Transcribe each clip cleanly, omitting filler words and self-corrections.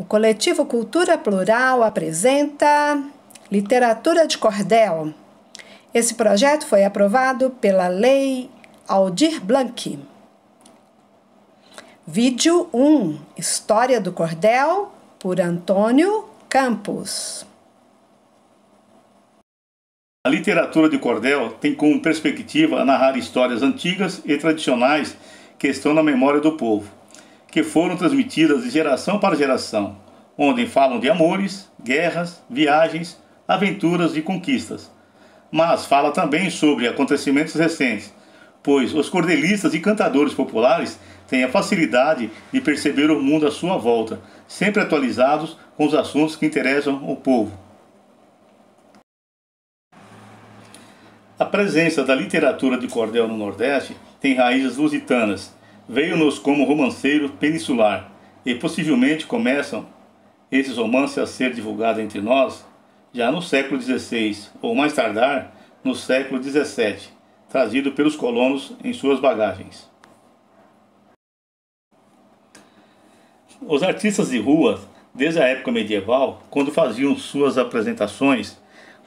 O coletivo Cultura Plural apresenta Literatura de Cordel. Esse projeto foi aprovado pela Lei Aldir Blanc. Vídeo 1. História do Cordel, por Antônio Campos. A literatura de cordel tem como perspectiva narrar histórias antigas e tradicionais que estão na memória do povo, que foram transmitidas de geração para geração, onde falam de amores, guerras, viagens, aventuras e conquistas. Mas fala também sobre acontecimentos recentes, pois os cordelistas e cantadores populares têm a facilidade de perceber o mundo à sua volta, sempre atualizados com os assuntos que interessam o povo. A presença da literatura de cordel no Nordeste tem raízes lusitanas, veio-nos como romanceiro peninsular, e possivelmente começam esses romances a ser divulgados entre nós já no século XVI, ou mais tardar, no século XVII, trazido pelos colonos em suas bagagens. Os artistas de rua, desde a época medieval, quando faziam suas apresentações,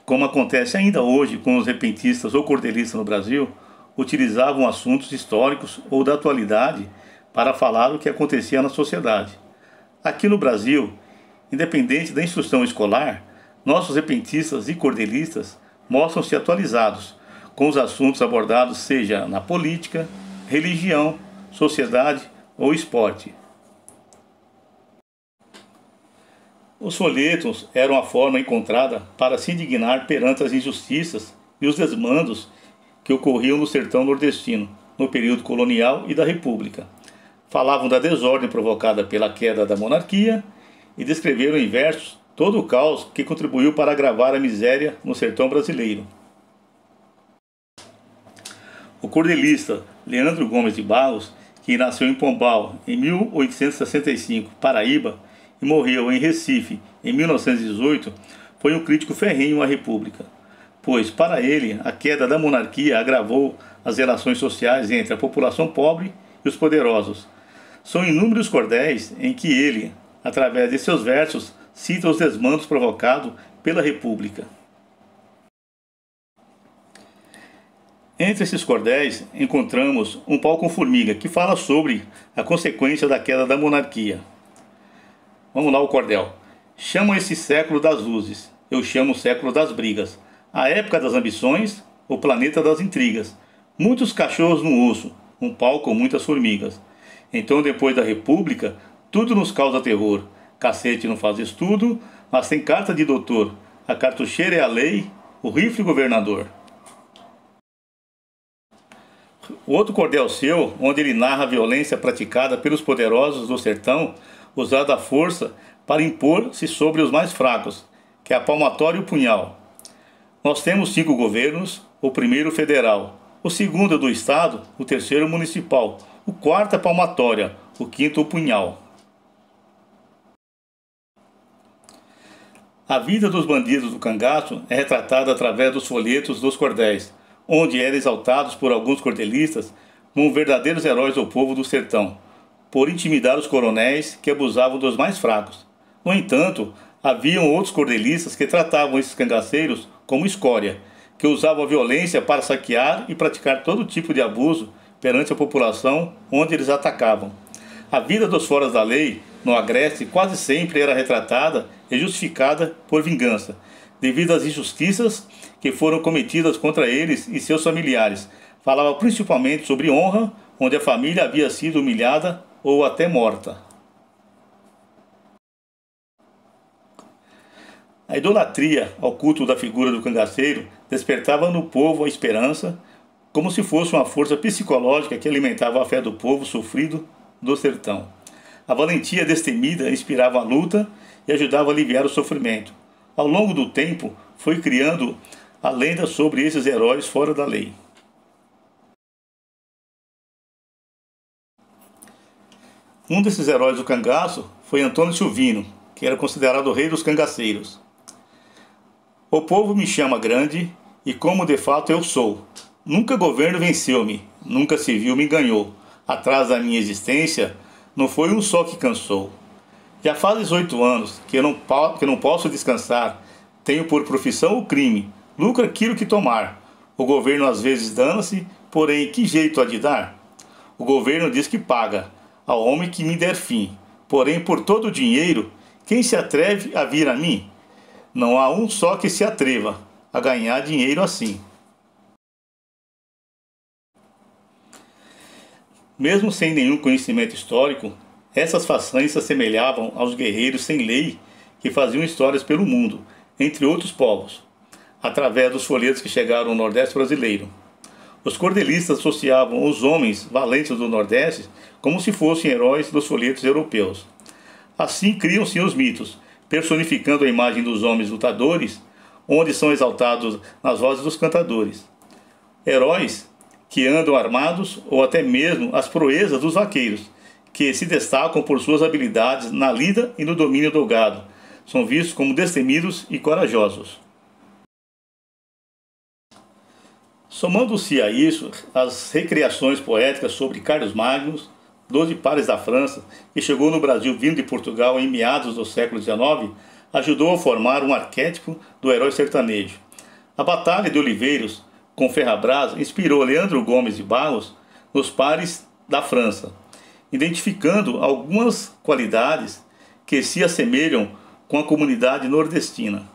como acontece ainda hoje com os repentistas ou cordelistas no Brasil, utilizavam assuntos históricos ou da atualidade para falar o que acontecia na sociedade. Aqui no Brasil, independente da instrução escolar, nossos repentistas e cordelistas mostram-se atualizados com os assuntos abordados, seja na política, religião, sociedade ou esporte. Os folhetos eram a forma encontrada para se indignar perante as injustiças e os desmandos que ocorriam no sertão nordestino, no período colonial e da República. Falavam da desordem provocada pela queda da monarquia e descreveram em versos todo o caos que contribuiu para agravar a miséria no sertão brasileiro. O cordelista Leandro Gomes de Barros, que nasceu em Pombal em 1865, Paraíba, e morreu em Recife em 1918, foi um crítico ferrenho à República, pois para ele a queda da monarquia agravou as relações sociais entre a população pobre e os poderosos. São inúmeros cordéis em que ele, através de seus versos, cita os desmandos provocados pela República. Entre esses cordéis encontramos um pau com formiga, que fala sobre a consequência da queda da monarquia. Vamos lá, o cordel. Chamo esse século das luzes, eu chamo o século das brigas, a época das ambições, o planeta das intrigas. Muitos cachorros no osso, um pau com muitas formigas. Então, depois da República, tudo nos causa terror. Cacete não faz estudo, mas tem carta de doutor. A cartucheira é a lei, o rifle governador. O outro cordel seu, onde ele narra a violência praticada pelos poderosos do sertão, usada a força para impor-se sobre os mais fracos, que é a palmatória e o punhal. Nós temos 5 governos, o primeiro federal, o segundo do estado, o terceiro municipal, o quarto a palmatória, o quinto o punhal. A vida dos bandidos do cangaço é retratada através dos folhetos dos cordéis, onde eram exaltados por alguns cordelistas como verdadeiros heróis do povo do sertão, por intimidar os coronéis que abusavam dos mais fracos. No entanto, haviam outros cordelistas que tratavam esses cangaceiros como escória, que usavam a violência para saquear e praticar todo tipo de abuso perante a população onde eles atacavam. A vida dos foras da lei, no Agreste, quase sempre era retratada e justificada por vingança, devido às injustiças que foram cometidas contra eles e seus familiares. Falava principalmente sobre honra, onde a família havia sido humilhada ou até morta. A idolatria ao culto da figura do cangaceiro despertava no povo a esperança, como se fosse uma força psicológica que alimentava a fé do povo sofrido do sertão. A valentia destemida inspirava a luta e ajudava a aliviar o sofrimento. Ao longo do tempo, foi criando a lenda sobre esses heróis fora da lei. Um desses heróis do cangaço foi Antônio Silvino, que era considerado o rei dos cangaceiros. O povo me chama grande, e como de fato eu sou. Nunca governo venceu-me, nunca civil me ganhou. Atrás da minha existência, não foi um só que cansou. Já faz 18 anos que eu não posso descansar. Tenho por profissão o crime. Lucro aquilo que tomar. O governo às vezes dana-se, porém que jeito há de dar? O governo diz que paga ao homem que me der fim. Porém, por todo o dinheiro, quem se atreve a vir a mim? Não há um só que se atreva a ganhar dinheiro assim. Mesmo sem nenhum conhecimento histórico, essas façanhas se assemelhavam aos guerreiros sem lei que faziam histórias pelo mundo, entre outros povos, através dos folhetos que chegaram ao Nordeste brasileiro. Os cordelistas associavam os homens valentes do Nordeste como se fossem heróis dos folhetos europeus. Assim criam-se os mitos, personificando a imagem dos homens lutadores, onde são exaltados nas vozes dos cantadores. Heróis que andam armados ou até mesmo as proezas dos vaqueiros, que se destacam por suas habilidades na lida e no domínio do gado. São vistos como destemidos e corajosos. Somando-se a isso as recriações poéticas sobre Carlos Magno, 12 pares da França, que chegou no Brasil vindo de Portugal em meados do século XIX, ajudou a formar um arquétipo do herói sertanejo. A Batalha de Oliveiros, com Ferrabras, inspirou Leandro Gomes de Barros nos pares da França, identificando algumas qualidades que se assemelham com a comunidade nordestina.